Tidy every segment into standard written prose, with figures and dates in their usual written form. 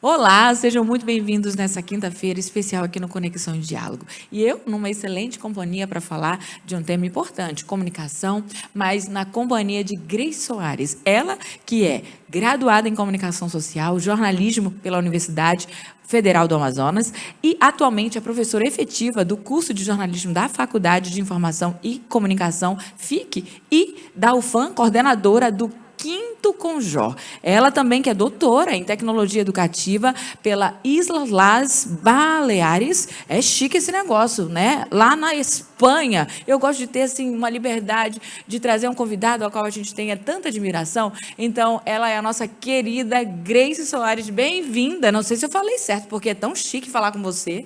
Olá, sejam muito bem-vindos nessa quinta-feira especial aqui no Conexão de Diálogo. E eu, numa excelente companhia para falar de um tema importante, comunicação, mas na companhia de Grace Soares. Ela que é graduada em Comunicação Social, jornalismo pela Universidade Federal do Amazonas e atualmente é professora efetiva do curso de jornalismo da Faculdade de Informação e Comunicação, FIC, e da UFAM, coordenadora do Quinto Conjó. Ela também que é doutora em tecnologia educativa pela Islas Las Baleares. É chique esse negócio, né? Lá na Espanha. Eu gosto de ter assim uma liberdade de trazer um convidado ao qual a gente tenha tanta admiração. Então, ela é a nossa querida Grace Soares. Bem-vinda. Não sei se eu falei certo, porque é tão chique falar com você.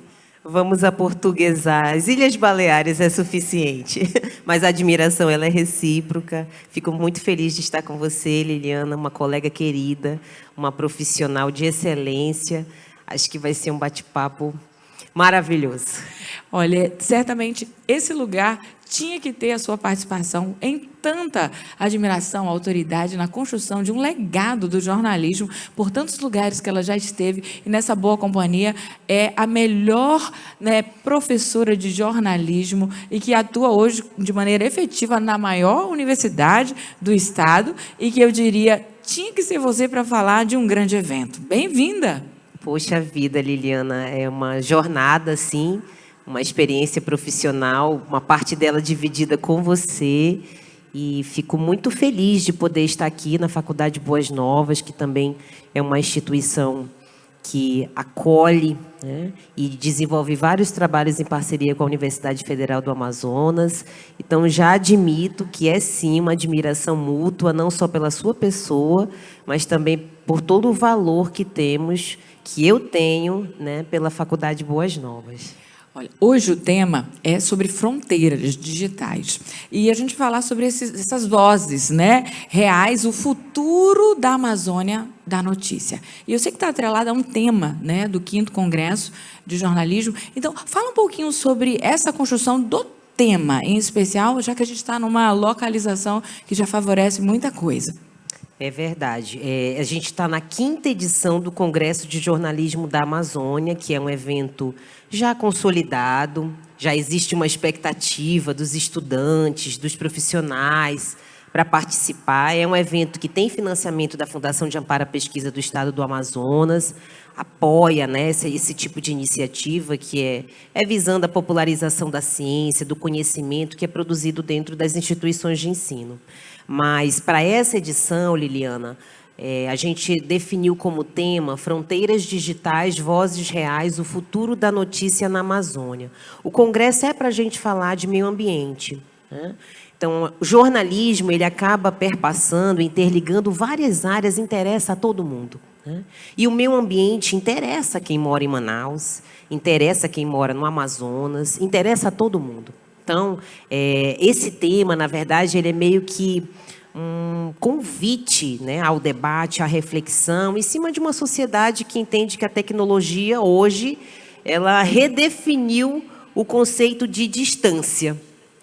Vamos aportuguesar. As Ilhas Baleares é suficiente, mas a admiração ela é recíproca. Fico muito feliz de estar com você, Liliana, uma colega querida, uma profissional de excelência. Acho que vai ser um bate-papo maravilhoso. Olha, certamente esse lugar tinha que ter a sua participação em tanta admiração, autoridade na construção de um legado do jornalismo por tantos lugares que ela já esteve e nessa boa companhia é a melhor, né, professora de jornalismo e que atua hoje de maneira efetiva na maior universidade do estado e que eu diria tinha que ser você para falar de um grande evento. Bem-vinda! Poxa vida, Liliana, é uma jornada, sim, uma experiência profissional, uma parte dela dividida com você. E fico muito feliz de poder estar aqui na Faculdade Boas Novas, que também é uma instituição que acolhe, né, e desenvolve vários trabalhos em parceria com a Universidade Federal do Amazonas. Então, já admito que é, sim, uma admiração mútua, não só pela sua pessoa, mas também por todo o valor que temos, que eu tenho, né, pela Faculdade Boas Novas. Olha, hoje o tema é sobre fronteiras digitais. E a gente vai falar sobre essas vozes, né, reais, o futuro da Amazônia da notícia. E eu sei que está atrelado a um tema, né, do 5º Congresso de Jornalismo. Então, fala um pouquinho sobre essa construção do tema, em especial, já que a gente está numa localização que já favorece muita coisa. É verdade. A gente está na 5ª edição do Congresso de Jornalismo da Amazônia, que é um evento já consolidado, já existe uma expectativa dos estudantes, dos profissionais para participar. É um evento que tem financiamento da Fundação de Amparo à Pesquisa do Estado do Amazonas, apoia, né, esse tipo de iniciativa que é visando a popularização da ciência, do conhecimento que é produzido dentro das instituições de ensino. Mas, para essa edição, Liliana, a gente definiu como tema Fronteiras Digitais, Vozes Reais, o futuro da notícia na Amazônia. O congresso é para a gente falar de meio ambiente, né? Então, o jornalismo ele acaba perpassando, interligando várias áreas, interessa a todo mundo, né? E o meio ambiente interessa quem mora em Manaus, interessa quem mora no Amazonas, interessa a todo mundo. Então, esse tema, na verdade, ele é meio que um convite, né, ao debate, à reflexão, em cima de uma sociedade que entende que a tecnologia, hoje, ela redefiniu o conceito de distância.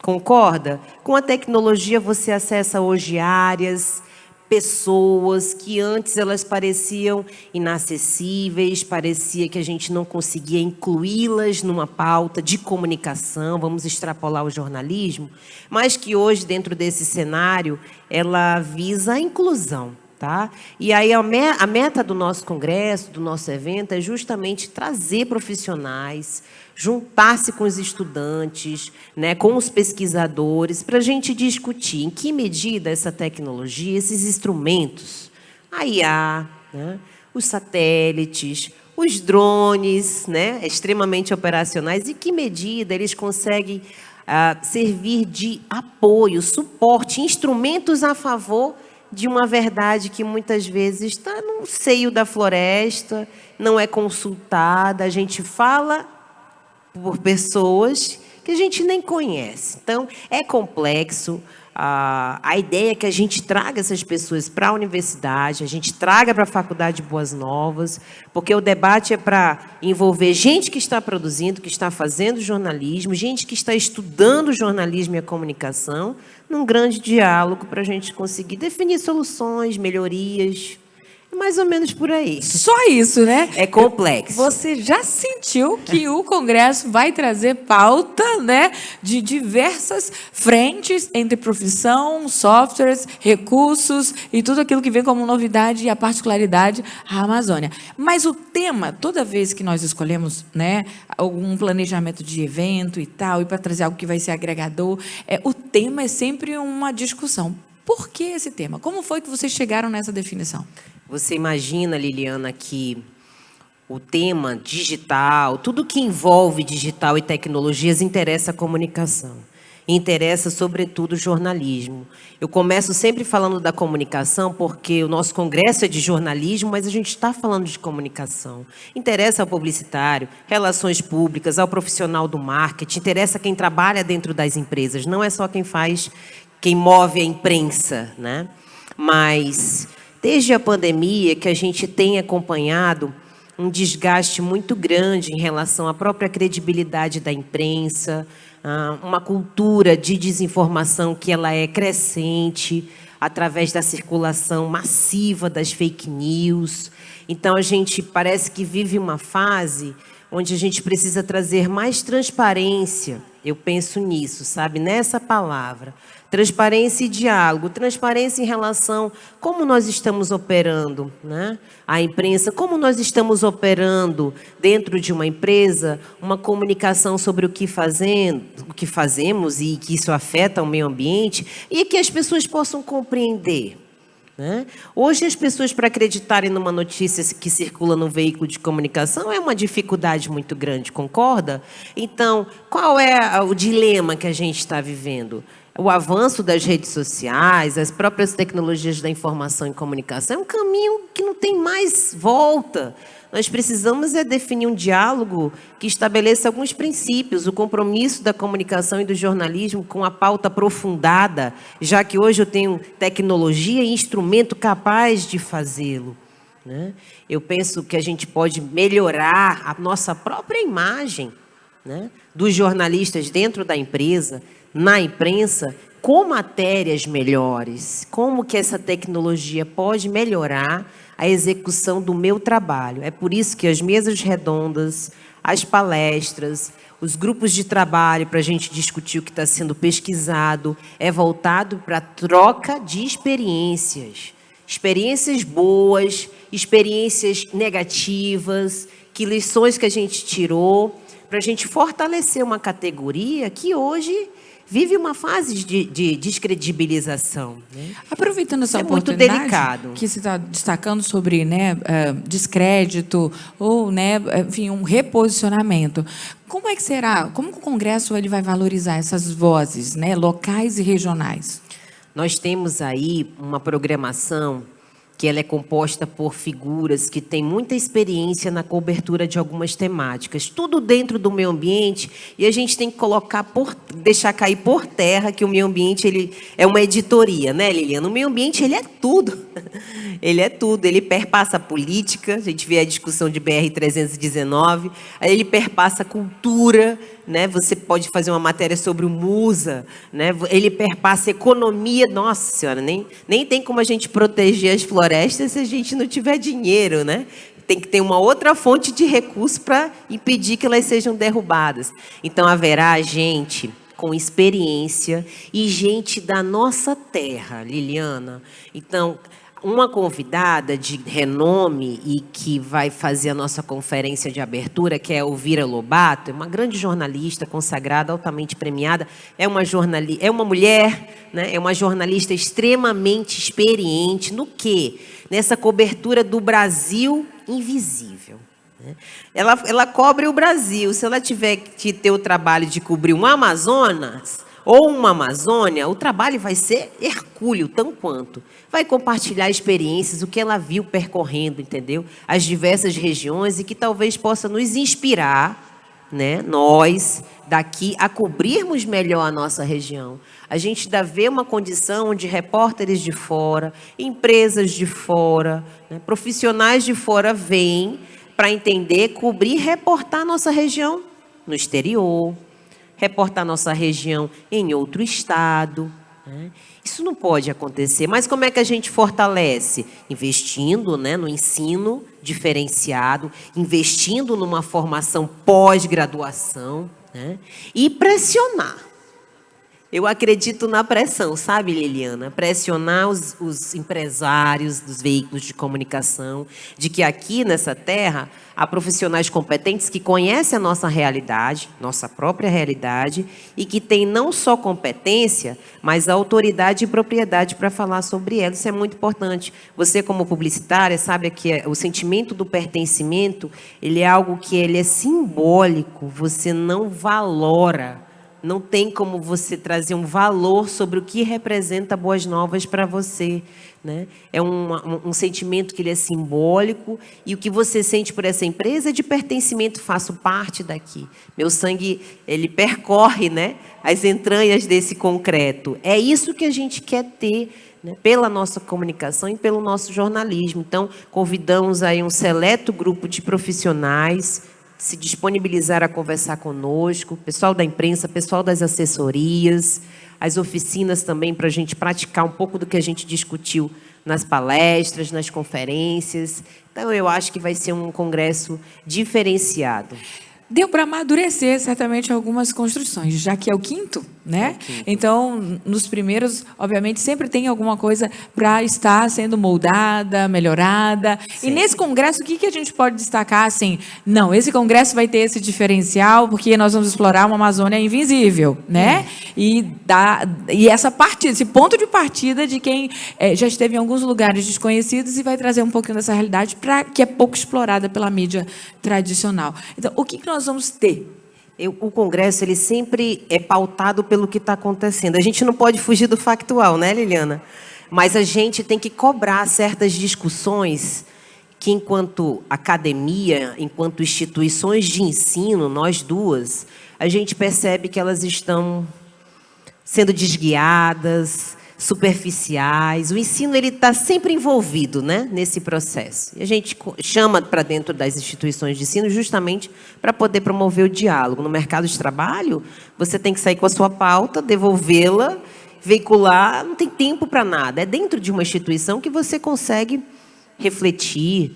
Concorda? Com a tecnologia, você acessa hoje áreas, pessoas que antes elas pareciam inacessíveis, parecia que a gente não conseguia incluí-las numa pauta de comunicação, vamos extrapolar o jornalismo, mas que hoje, dentro desse cenário, ela visa a inclusão. Tá? E aí a meta do nosso congresso, do nosso evento, é justamente trazer profissionais, juntar-se com os estudantes, né, com os pesquisadores, para a gente discutir em que medida essa tecnologia, esses instrumentos, a IA, né, os satélites, os drones, né, extremamente operacionais, em que medida eles conseguem servir de apoio, suporte, instrumentos a favor de uma verdade que muitas vezes está no seio da floresta, não é consultada, a gente fala por pessoas que a gente nem conhece. Então, é complexo. A ideia é que a gente traga essas pessoas para a universidade, a gente traga para a Faculdade Boas Novas, porque o debate é para envolver gente que está produzindo, que está fazendo jornalismo, gente que está estudando jornalismo e a comunicação, num grande diálogo para a gente conseguir definir soluções, melhorias. Mais ou menos por aí. Só isso, né? É complexo. Você já sentiu que o Congresso vai trazer pauta, né, de diversas frentes entre profissão, softwares, recursos e tudo aquilo que vem como novidade e a particularidade à Amazônia. Mas o tema, toda vez que nós escolhemos, né, algum planejamento de evento e tal, e para trazer algo que vai ser agregador, o tema é sempre uma discussão. Por que esse tema? Como foi que vocês chegaram nessa definição? Você imagina, Liliana, que o tema digital, tudo que envolve digital e tecnologias interessa a comunicação. Interessa, sobretudo, o jornalismo. Eu começo sempre falando da comunicação porque o nosso congresso é de jornalismo, mas a gente está falando de comunicação. Interessa ao publicitário, relações públicas, ao profissional do marketing, interessa quem trabalha dentro das empresas, não é só quem move a imprensa, né? Mas desde a pandemia que a gente tem acompanhado um desgaste muito grande em relação à própria credibilidade da imprensa, uma cultura de desinformação que ela é crescente através da circulação massiva das fake news. Então, a gente parece que vive uma fase onde a gente precisa trazer mais transparência. Eu penso nisso, sabe? Nessa palavra. Transparência e diálogo. Transparência em relação a como nós estamos operando, né? A imprensa, como nós estamos operando dentro de uma empresa, uma comunicação sobre o que fazemos e que isso afeta o meio ambiente e que as pessoas possam compreender. Né? Hoje, as pessoas, para acreditarem numa notícia que circula no veículo de comunicação, é uma dificuldade muito grande, concorda? Então, qual é o dilema que a gente está vivendo? O avanço das redes sociais, as próprias tecnologias da informação e comunicação, é um caminho que não tem mais volta. Nós precisamos definir um diálogo que estabeleça alguns princípios, o compromisso da comunicação e do jornalismo com a pauta aprofundada, já que hoje eu tenho tecnologia e instrumento capaz de fazê-lo. Né? Eu penso que a gente pode melhorar a nossa própria imagem, né, dos jornalistas dentro da empresa, na imprensa, com matérias melhores. Como que essa tecnologia pode melhorar a execução do meu trabalho. É por isso que as mesas redondas, as palestras, os grupos de trabalho para a gente discutir o que está sendo pesquisado, é voltado para a troca de experiências. Experiências boas, experiências negativas, que lições que a gente tirou, para a gente fortalecer uma categoria que hoje vive uma fase de descredibilização. Né? Aproveitando essa oportunidade, muito delicado. Que você está destacando sobre, né, descrédito ou, né, enfim, um reposicionamento. Como é que será? Como que o Congresso ele vai valorizar essas vozes, né, locais e regionais? Nós temos aí uma programação que ela é composta por figuras que têm muita experiência na cobertura de algumas temáticas, tudo dentro do meio ambiente, e a gente tem que deixar cair por terra que o meio ambiente ele é uma editoria, né, Liliana? O meio ambiente ele é tudo, ele perpassa a política, a gente vê a discussão de BR-319, aí ele perpassa a cultura, né? Você pode fazer uma matéria sobre o Musa, né? Ele perpassa a economia. Nossa senhora, nem tem como a gente proteger as florestas se a gente não tiver dinheiro, né? Tem que ter uma outra fonte de recurso para impedir que elas sejam derrubadas. Então, haverá gente com experiência e gente da nossa terra, Liliana. Então, uma convidada de renome e que vai fazer a nossa conferência de abertura, que é a Elvira Lobato, é uma grande jornalista consagrada, altamente premiada, é uma mulher, né? É uma jornalista extremamente experiente no quê? Nessa cobertura do Brasil invisível. Né? Ela cobre o Brasil. Se ela tiver que ter o trabalho de cobrir um Amazonas ou uma Amazônia, o trabalho vai ser hercúleo, tão quanto. Vai compartilhar experiências, o que ela viu percorrendo, entendeu? As diversas regiões e que talvez possa nos inspirar, né, nós, daqui, a cobrirmos melhor a nossa região. A gente ainda vê uma condição onde repórteres de fora, empresas de fora, né, profissionais de fora vêm para entender, cobrir, reportar a nossa região no exterior, reportar nossa região em outro estado, né? Isso não pode acontecer. Mas como é que a gente fortalece? Investindo, né, no ensino diferenciado, investindo numa formação pós-graduação, né, e pressionar. Eu acredito na pressão, sabe, Liliana? Pressionar os empresários dos veículos de comunicação, de que aqui nessa terra há profissionais competentes que conhecem a nossa realidade, nossa própria realidade, e que têm não só competência, mas autoridade e propriedade para falar sobre ela. Isso é muito importante. Você, como publicitária, sabe que o sentimento do pertencimento, ele é algo que ele é simbólico, você não valora. Não tem como você trazer um valor sobre o que representa Boas Novas para você, né? É um sentimento que ele é simbólico, e o que você sente por essa empresa é de pertencimento, faço parte daqui. Meu sangue, ele percorre, né, as entranhas desse concreto. É isso que a gente quer ter, né, pela nossa comunicação e pelo nosso jornalismo. Então, convidamos aí um seleto grupo de profissionais se disponibilizar a conversar conosco, pessoal da imprensa, pessoal das assessorias, as oficinas também, para a gente praticar um pouco do que a gente discutiu nas palestras, nas conferências. Então, eu acho que vai ser um congresso diferenciado. Deu para amadurecer, certamente, algumas construções, já que é o quinto, né? Então, nos primeiros, obviamente, sempre tem alguma coisa para estar sendo moldada, melhorada. Sim. E nesse congresso, o que a gente pode destacar, assim? Não, esse congresso vai ter esse diferencial, porque nós vamos explorar uma Amazônia invisível, né? E essa partida, esse ponto de partida de quem já esteve em alguns lugares desconhecidos e vai trazer um pouquinho dessa realidade que é pouco explorada pela mídia tradicional. Então, o que nós vamos ter? O congresso, ele sempre é pautado pelo que está acontecendo. A gente não pode fugir do factual, né, Liliana? Mas a gente tem que cobrar certas discussões que, enquanto academia, enquanto instituições de ensino, nós duas, a gente percebe que elas estão sendo desguiadas, superficiais. O ensino, ele está sempre envolvido, né, nesse processo. E a gente chama para dentro das instituições de ensino justamente para poder promover o diálogo. No mercado de trabalho, você tem que sair com a sua pauta, devolvê-la, veicular, não tem tempo para nada. É dentro de uma instituição que você consegue refletir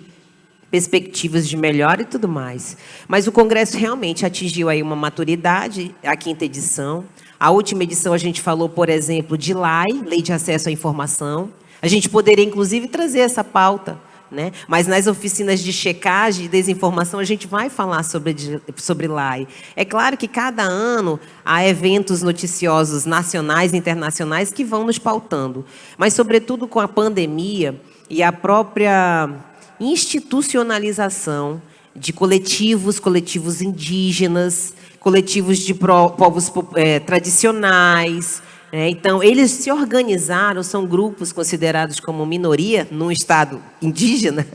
perspectivas de melhora e tudo mais. Mas o congresso realmente atingiu aí uma maturidade, a quinta edição. A última edição a gente falou, por exemplo, de Lei de Acesso à Informação. A gente poderia, inclusive, trazer essa pauta, né? Mas nas oficinas de checagem e desinformação a gente vai falar sobre Lei. É claro que cada ano há eventos noticiosos nacionais e internacionais que vão nos pautando. Mas, sobretudo, com a pandemia e a própria institucionalização de coletivos indígenas, coletivos de povos tradicionais. Então, eles se organizaram, são grupos considerados como minoria num estado indígena,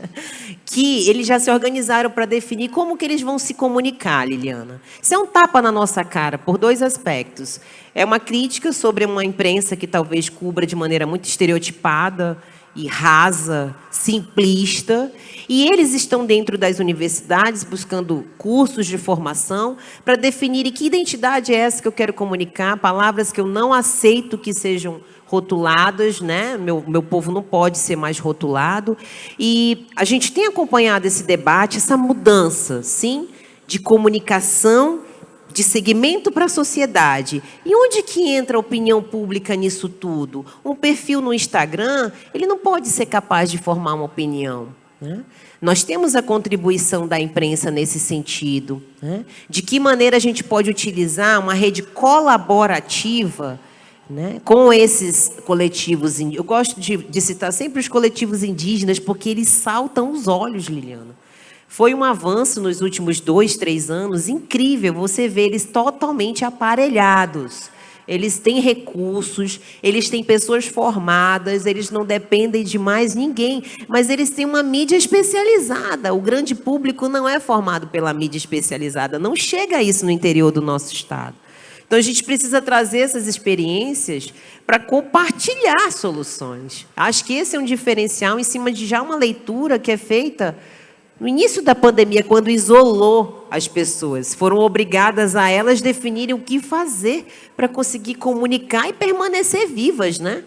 que eles já se organizaram para definir como que eles vão se comunicar, Liliana. Isso é um tapa na nossa cara, por dois aspectos. É uma crítica sobre uma imprensa que talvez cubra de maneira muito estereotipada e rasa, simplista, e eles estão dentro das universidades buscando cursos de formação para definir que identidade é essa que eu quero comunicar, palavras que eu não aceito que sejam rotuladas, né? Meu povo não pode ser mais rotulado. E a gente tem acompanhado esse debate, essa mudança, sim, de comunicação, de segmento para a sociedade. E onde que entra a opinião pública nisso tudo? Um perfil no Instagram, ele não pode ser capaz de formar uma opinião, né? Nós temos a contribuição da imprensa nesse sentido, né? De que maneira a gente pode utilizar uma rede colaborativa, né, com esses coletivos. Eu gosto de citar sempre os coletivos indígenas, porque eles saltam os olhos, Liliana. Foi um avanço nos últimos 2, 3 anos, incrível. Você vê eles totalmente aparelhados. Eles têm recursos, eles têm pessoas formadas, eles não dependem de mais ninguém, mas eles têm uma mídia especializada. O grande público não é formado pela mídia especializada, não chega a isso no interior do nosso estado. Então, a gente precisa trazer essas experiências para compartilhar soluções. Acho que esse é um diferencial em cima de já uma leitura que é feita No início da pandemia, quando isolou as pessoas, foram obrigadas a elas definirem o que fazer para conseguir comunicar e permanecer vivas, né?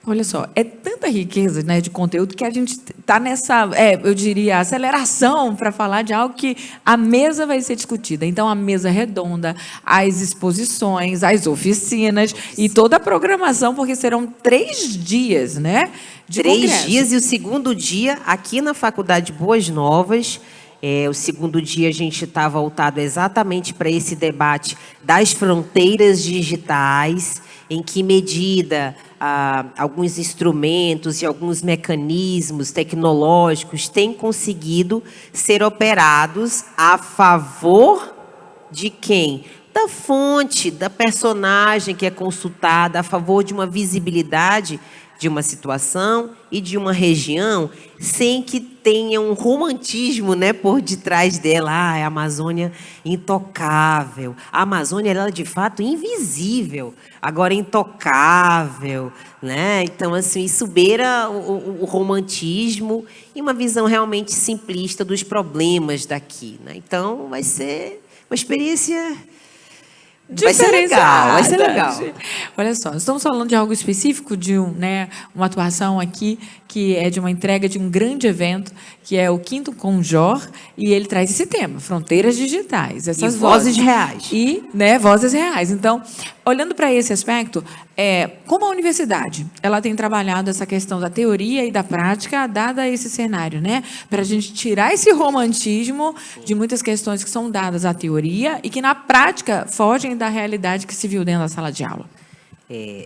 Olha só, é tanta riqueza, né, de conteúdo que a gente está nessa, eu diria, aceleração para falar de algo que a mesa vai ser discutida. Então, a mesa redonda, as exposições, as oficinas e toda a programação, porque serão 3 dias, né, de 3 congresso. dias, e o segundo dia, aqui na Faculdade Boas Novas, o segundo dia a gente está voltado exatamente para esse debate das fronteiras digitais, em que medida alguns instrumentos e alguns mecanismos tecnológicos têm conseguido ser operados a favor de quem? Da fonte, da personagem que é consultada, a favor de uma visibilidade de uma situação e de uma região, sem que tenha um romantismo, né, por detrás dela. A Amazônia intocável. A Amazônia, ela é de fato invisível, agora intocável, né? Então, assim, isso beira o romantismo e uma visão realmente simplista dos problemas daqui, né? Então, vai ser uma experiência... Vai ser legal, vai ser legal. Olha só, estamos falando de algo específico, de uma atuação aqui, que é de uma entrega de um grande evento, que é o 5º Conjor, e ele traz esse tema, fronteiras digitais. Essas E vozes reais. E, vozes reais. Então, olhando para esse aspecto, como a universidade, ela tem trabalhado essa questão da teoria e da prática, dada esse cenário, né? Para a gente tirar esse romantismo de muitas questões que são dadas à teoria e que, na prática, fogem da realidade que se viu dentro da sala de aula.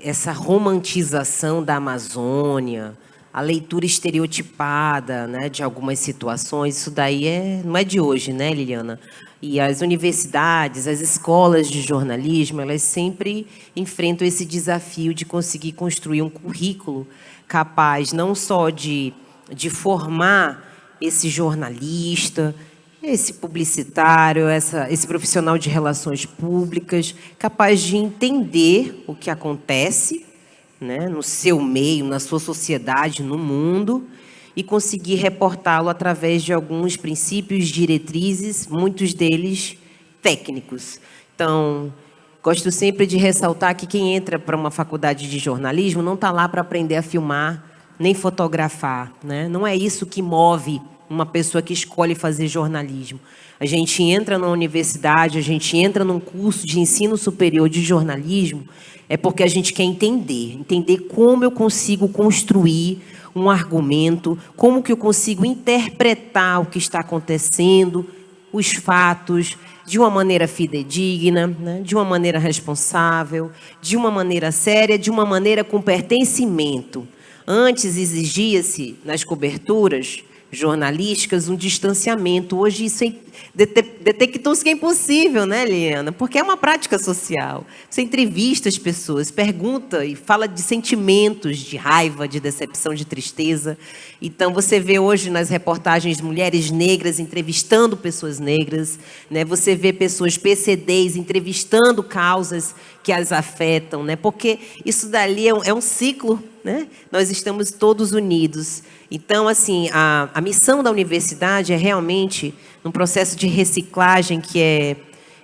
Essa romantização da Amazônia, a leitura estereotipada, né, de algumas situações, isso daí não é de hoje, né, Liliana? E as universidades, as escolas de jornalismo, elas sempre enfrentam esse desafio de conseguir construir um currículo capaz não só de formar esse jornalista, esse publicitário, esse profissional de relações públicas, capaz de entender o que acontece, né, no seu meio, na sua sociedade, no mundo, e conseguir reportá-lo através de alguns princípios, diretrizes, muitos deles técnicos. Então, gosto sempre de ressaltar que quem entra para uma faculdade de jornalismo não está lá para aprender a filmar, nem fotografar, né? Não é isso que move uma pessoa que escolhe fazer jornalismo. A gente entra na universidade, a gente entra num curso de ensino superior de jornalismo, é porque a gente quer entender como eu consigo construir um argumento, como que eu consigo interpretar o que está acontecendo, os fatos, de uma maneira fidedigna, né? De uma maneira responsável, de uma maneira séria, de uma maneira com pertencimento. Antes exigia-se, nas coberturas jornalísticas, um distanciamento. Hoje isso detectou-se que é impossível, né, Liana? Porque é uma prática social. Você entrevista as pessoas, pergunta e fala de sentimentos, de raiva, de decepção, de tristeza. Então, você vê hoje nas reportagens mulheres negras entrevistando pessoas negras, né? Você vê pessoas PCDs entrevistando causas que as afetam, né? Porque isso dali é um ciclo, né? Nós estamos todos unidos. Então, assim, a missão da universidade é realmente, num processo de reciclagem que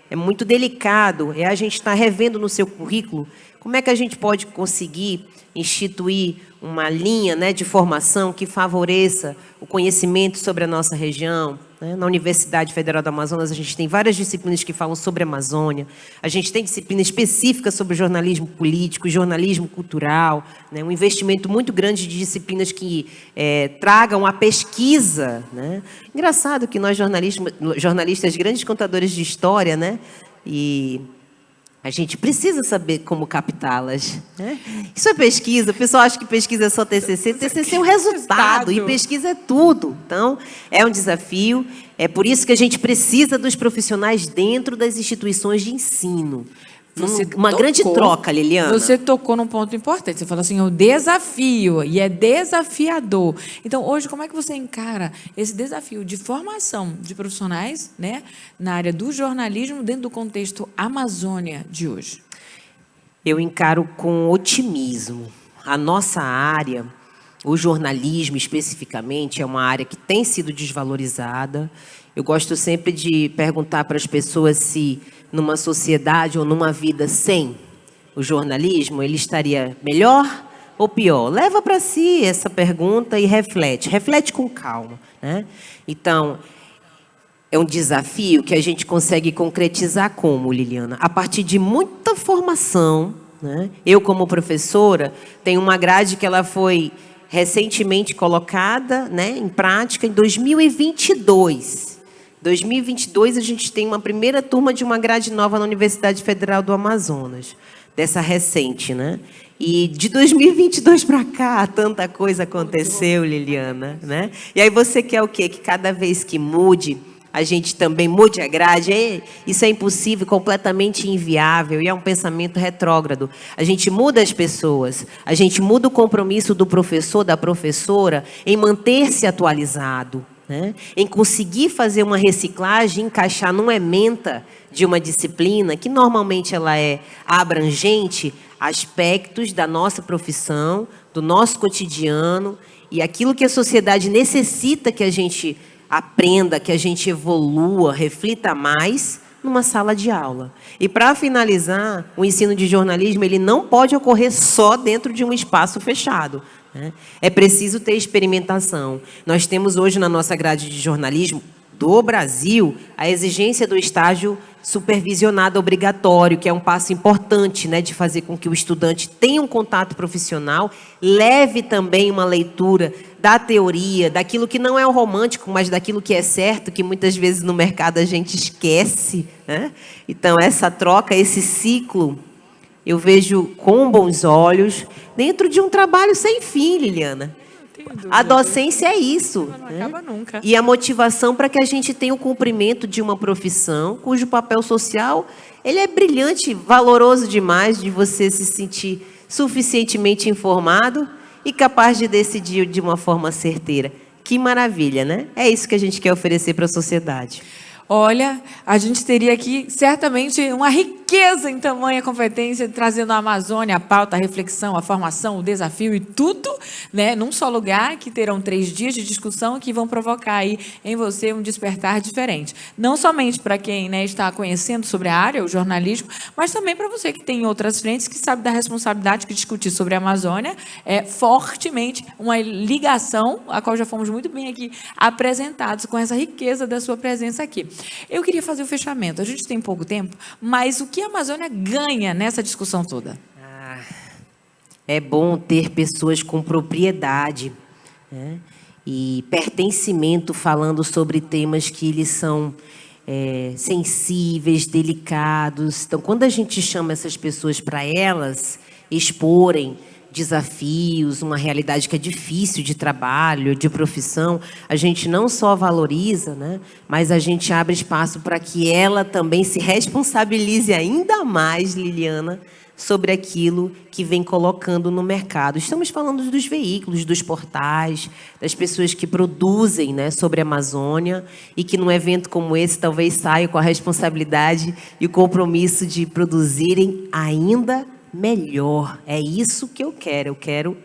é muito delicado, a gente estar revendo no seu currículo como é que a gente pode conseguir instituir uma linha, né, de formação que favoreça o conhecimento sobre a nossa região. Né? Na Universidade Federal do Amazonas, a gente tem várias disciplinas que falam sobre a Amazônia. A gente tem disciplina específica sobre jornalismo político, jornalismo cultural, né? Um investimento muito grande de disciplinas que tragam a pesquisa. Né? Engraçado que nós, jornalistas, grandes contadores de história, né? E a gente precisa saber como captá-las. Né? Isso é pesquisa. O pessoal acha que pesquisa é só TCC. TCC é o resultado e pesquisa é tudo. Então, é um desafio. É por isso que a gente precisa dos profissionais dentro das instituições de ensino. Uma grande troca, Liliana. Você tocou num ponto importante. Você falou assim, o desafio, e é desafiador. Então, hoje, como é que você encara esse desafio de formação de profissionais, né, na área do jornalismo dentro do contexto Amazônia de hoje? Eu encaro com otimismo. A nossa área, o jornalismo, especificamente, é uma área que tem sido desvalorizada. Eu gosto sempre de perguntar para as pessoas se, numa sociedade ou numa vida sem o jornalismo, ele estaria melhor ou pior? Leva para si essa pergunta e reflete. Reflete com calma, né? Então, é um desafio que a gente consegue concretizar como, Liliana? A partir de muita formação, né? Eu, como professora, tenho uma grade que ela foi recentemente colocada, né, em prática em 2022. 2022, a gente tem uma primeira turma de uma grade nova na Universidade Federal do Amazonas, dessa recente, né? E de 2022 para cá, tanta coisa aconteceu, Liliana, né? E aí você quer o quê? Que cada vez que mude, a gente também mude a grade? Isso é impossível, completamente inviável, e é um pensamento retrógrado. A gente muda as pessoas, a gente muda o compromisso do professor, da professora, em manter-se atualizado, né? Em conseguir fazer uma reciclagem, encaixar numa ementa de uma disciplina, que normalmente ela é abrangente, aspectos da nossa profissão, do nosso cotidiano, e aquilo que a sociedade necessita que a gente aprenda, que a gente evolua, reflita mais numa sala de aula. E para finalizar, o ensino de jornalismo ele não pode ocorrer só dentro de um espaço fechado, né? É preciso ter experimentação. Nós temos hoje na nossa grade de jornalismo do Brasil a exigência do estágio supervisionado obrigatório, que é um passo importante, né, de fazer com que o estudante tenha um contato profissional, leve também uma leitura da teoria, daquilo que não é o romântico, mas daquilo que é certo, que muitas vezes no mercado a gente esquece, né? Então, essa troca, esse ciclo, eu vejo com bons olhos, dentro de um trabalho sem fim, Liliana. A docência é isso. Não acaba nunca. E a motivação para que a gente tenha o cumprimento de uma profissão cujo papel social ele é brilhante, valoroso demais de você se sentir suficientemente informado e capaz de decidir de uma forma certeira. Que maravilha, né? É isso que a gente quer oferecer para a sociedade. Olha, a gente teria aqui certamente uma riqueza em tamanha competência, trazendo a Amazônia, a pauta, a reflexão, a formação, o desafio e tudo, né, num só lugar, que terão 3 dias de discussão que vão provocar aí em você um despertar diferente. Não somente para quem, né, está conhecendo sobre a área, o jornalismo, mas também para você que tem outras frentes, que sabe da responsabilidade que discutir sobre a Amazônia é fortemente uma ligação, a qual já fomos muito bem aqui apresentados com essa riqueza da sua presença aqui. Eu queria fazer o fechamento. A gente tem pouco tempo, mas o que a Amazônia ganha nessa discussão toda? É bom ter pessoas com propriedade, né, e pertencimento falando sobre temas que eles são sensíveis, delicados. Então, quando a gente chama essas pessoas para elas exporem desafios, uma realidade que é difícil de trabalho, de profissão, a gente não só valoriza, né, mas a gente abre espaço para que ela também se responsabilize ainda mais, Liliana, sobre aquilo que vem colocando no mercado. Estamos falando dos veículos, dos portais, das pessoas que produzem, né, sobre a Amazônia e que num evento como esse talvez saiam com a responsabilidade e o compromisso de produzirem ainda melhor. É isso que eu quero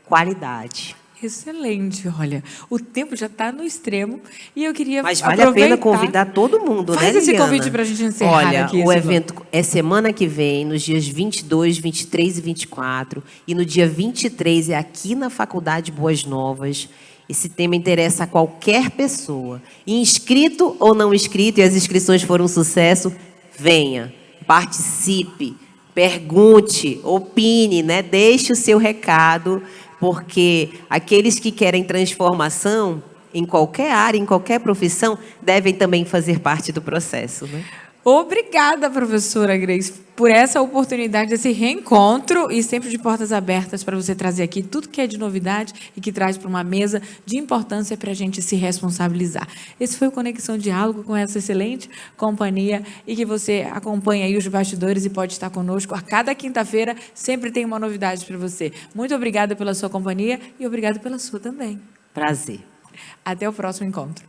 qualidade. Excelente, olha, o tempo já está no extremo e eu queria Mas vale a pena convidar todo mundo, Faz né, esse Liliana? convite para a gente encerrar. Olha, aqui. O evento é semana que vem, nos dias 22, 23 e 24, e no dia 23 é aqui na Faculdade Boas Novas. Esse tema interessa a qualquer pessoa, inscrito ou não inscrito, e as inscrições foram um sucesso, venha, participe, pergunte, opine, né? Deixe o seu recado, porque aqueles que querem transformação em qualquer área, em qualquer profissão, devem também fazer parte do processo, né? Obrigada, professora Grace, por essa oportunidade desse reencontro e sempre de portas abertas para você trazer aqui tudo que é de novidade e que traz para uma mesa de importância para a gente se responsabilizar. Esse foi o Conexão Diálogo com essa excelente companhia e que você acompanha aí os bastidores e pode estar conosco. A cada quinta-feira sempre tem uma novidade para você. Muito obrigada pela sua companhia e obrigada pela sua também. Prazer. Até o próximo encontro.